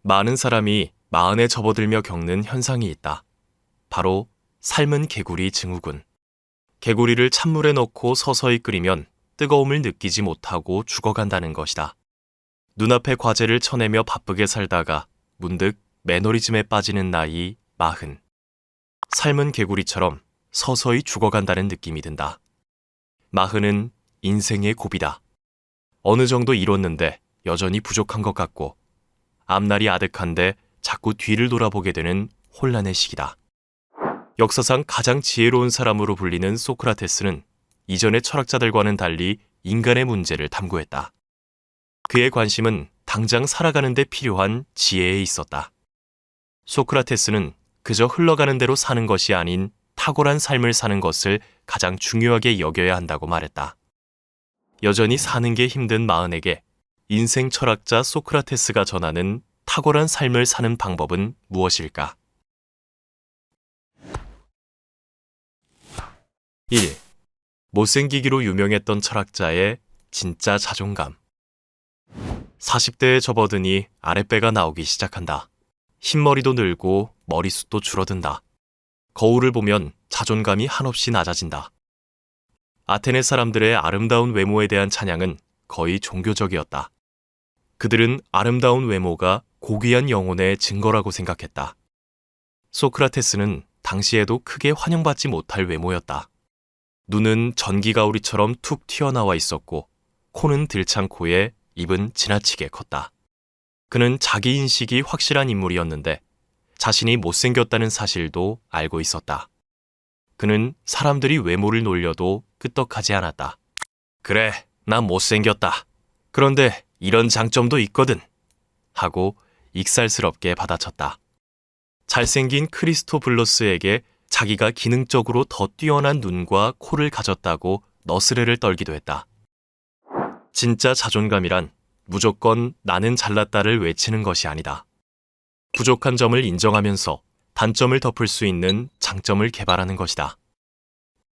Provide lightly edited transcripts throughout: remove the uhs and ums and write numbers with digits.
많은 사람이 마흔에 접어들며 겪는 현상이 있다. 바로 삶은 개구리 증후군. 개구리를 찬물에 넣고 서서히 끓이면 뜨거움을 느끼지 못하고 죽어간다는 것이다. 눈앞의 과제를 쳐내며 바쁘게 살다가 문득 매너리즘에 빠지는 나이 40. 삶은 개구리처럼 서서히 죽어간다는 느낌이 든다. 40은 인생의 고비다. 어느 정도 이뤘는데 여전히 부족한 것 같고 앞날이 아득한데 자꾸 뒤를 돌아보게 되는 혼란의 시기다. 역사상 가장 지혜로운 사람으로 불리는 소크라테스는 이전의 철학자들과는 달리 인간의 문제를 탐구했다. 그의 관심은 당장 살아가는 데 필요한 지혜에 있었다. 소크라테스는 그저 흘러가는 대로 사는 것이 아닌 탁월한 삶을 사는 것을 가장 중요하게 여겨야 한다고 말했다. 여전히 사는 게 힘든 마흔에게 인생 철학자 소크라테스가 전하는 탁월한 삶을 사는 방법은 무엇일까? 1. 못생기기로 유명했던 철학자의 진짜 자존감. 40대에 접어드니 아랫배가 나오기 시작한다. 흰머리도 늘고 머리숱도 줄어든다. 거울을 보면 자존감이 한없이 낮아진다. 아테네 사람들의 아름다운 외모에 대한 찬양은 거의 종교적이었다. 그들은 아름다운 외모가 고귀한 영혼의 증거라고 생각했다. 소크라테스는 당시에도 크게 환영받지 못할 외모였다. 눈은 전기가우리처럼 툭 튀어나와 있었고 코는 들창코에 입은 지나치게 컸다. 그는 자기 인식이 확실한 인물이었는데 자신이 못생겼다는 사실도 알고 있었다. 그는 사람들이 외모를 놀려도 끄떡하지 않았다. 그래, 난 못생겼다. 그런데 이런 장점도 있거든. 하고 익살스럽게 받아쳤다. 잘생긴 크리스토블로스에게 자기가 기능적으로 더 뛰어난 눈과 코를 가졌다고 너스레를 떨기도 했다. 진짜 자존감이란 무조건 나는 잘났다를 외치는 것이 아니다. 부족한 점을 인정하면서 단점을 덮을 수 있는 장점을 개발하는 것이다.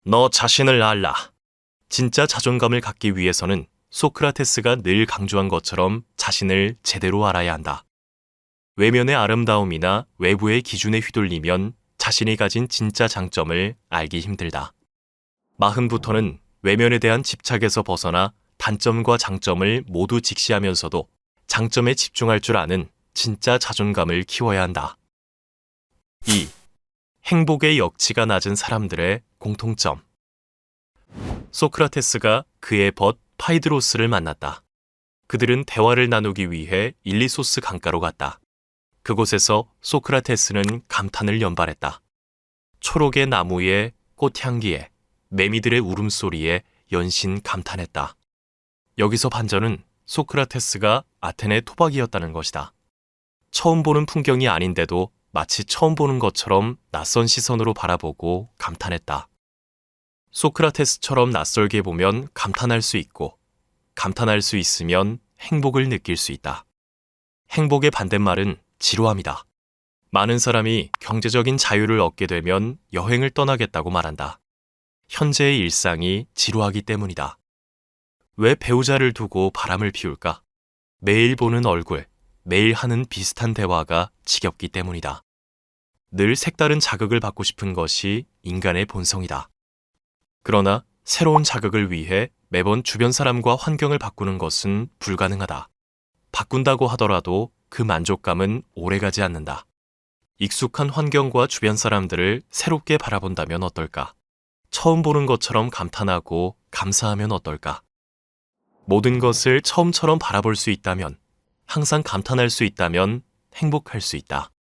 너 자신을 알라. 진짜 자존감을 갖기 위해서는 소크라테스가 늘 강조한 것처럼 자신을 제대로 알아야 한다. 외면의 아름다움이나 외부의 기준에 휘둘리면 자신이 가진 진짜 장점을 알기 힘들다. 40부터는 외면에 대한 집착에서 벗어나 단점과 장점을 모두 직시하면서도 장점에 집중할 줄 아는 진짜 자존감을 키워야 한다. 2. 행복의 역치가 낮은 사람들의 공통점. 소크라테스가 그의 벗 파이드로스를 만났다. 그들은 대화를 나누기 위해 일리소스 강가로 갔다. 그곳에서 소크라테스는 감탄을 연발했다. 초록의 나무에 꽃향기에 매미들의 울음소리에 연신 감탄했다. 여기서 반전은 소크라테스가 아테네 토박이었다는 것이다. 처음 보는 풍경이 아닌데도 마치 처음 보는 것처럼 낯선 시선으로 바라보고 감탄했다. 소크라테스처럼 낯설게 보면 감탄할 수 있고 감탄할 수 있으면 행복을 느낄 수 있다. 행복의 반대말은 지루함이다. 많은 사람이 경제적인 자유를 얻게 되면 여행을 떠나겠다고 말한다. 현재의 일상이 지루하기 때문이다. 왜 배우자를 두고 바람을 피울까? 매일 보는 얼굴, 매일 하는 비슷한 대화가 지겹기 때문이다. 늘 색다른 자극을 받고 싶은 것이 인간의 본성이다. 그러나 새로운 자극을 위해 매번 주변 사람과 환경을 바꾸는 것은 불가능하다. 바꾼다고 하더라도 그 만족감은 오래가지 않는다. 익숙한 환경과 주변 사람들을 새롭게 바라본다면 어떨까? 처음 보는 것처럼 감탄하고 감사하면 어떨까? 모든 것을 처음처럼 바라볼 수 있다면, 항상 감탄할 수 있다면 행복할 수 있다.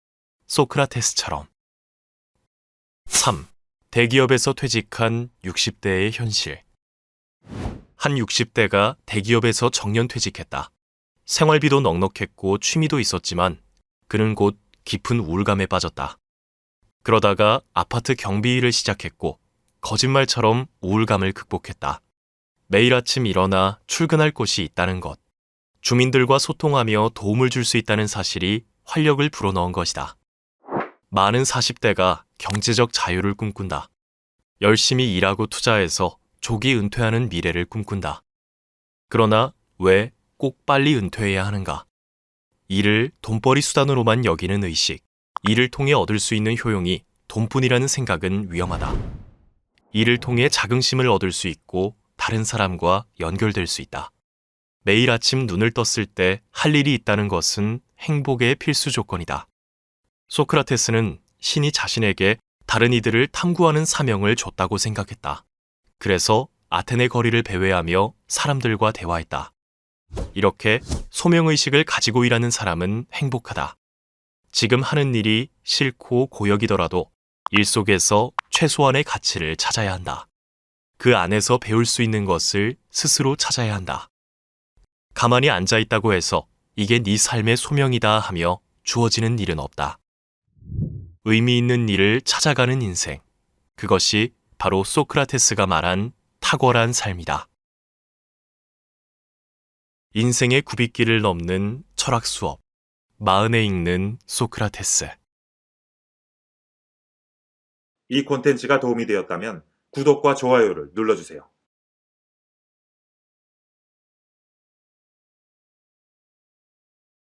소크라테스처럼. 3. 대기업에서 퇴직한 60대의 현실. 한 60대가 대기업에서 정년 퇴직했다. 생활비도 넉넉했고 취미도 있었지만 그는 곧 깊은 우울감에 빠졌다. 그러다가 아파트 경비 일을 시작했고 거짓말처럼 우울감을 극복했다. 매일 아침 일어나 출근할 곳이 있다는 것, 주민들과 소통하며 도움을 줄 수 있다는 사실이 활력을 불어넣은 것이다. 많은 40대가 경제적 자유를 꿈꾼다. 열심히 일하고 투자해서 조기 은퇴하는 미래를 꿈꾼다. 그러나 왜 꼭 빨리 은퇴해야 하는가? 일을 돈벌이 수단으로만 여기는 의식, 일을 통해 얻을 수 있는 효용이 돈뿐이라는 생각은 위험하다. 일을 통해 자긍심을 얻을 수 있고 다른 사람과 연결될 수 있다. 매일 아침 눈을 떴을 때 할 일이 있다는 것은 행복의 필수 조건이다. 소크라테스는 신이 자신에게 다른 이들을 탐구하는 사명을 줬다고 생각했다. 그래서 아테네 거리를 배회하며 사람들과 대화했다. 이렇게 소명의식을 가지고 일하는 사람은 행복하다. 지금 하는 일이 싫고 고역이더라도 일 속에서 최소한의 가치를 찾아야 한다. 그 안에서 배울 수 있는 것을 스스로 찾아야 한다. 가만히 앉아 있다고 해서 이게 네 삶의 소명이다 하며 주어지는 일은 없다. 의미 있는 일을 찾아가는 인생. 그것이 바로 소크라테스가 말한 탁월한 삶이다. 인생의 굽이길을 넘는 철학 수업. 마흔에 읽는 소크라테스. 이 콘텐츠가 도움이 되었다면 구독과 좋아요를 눌러주세요.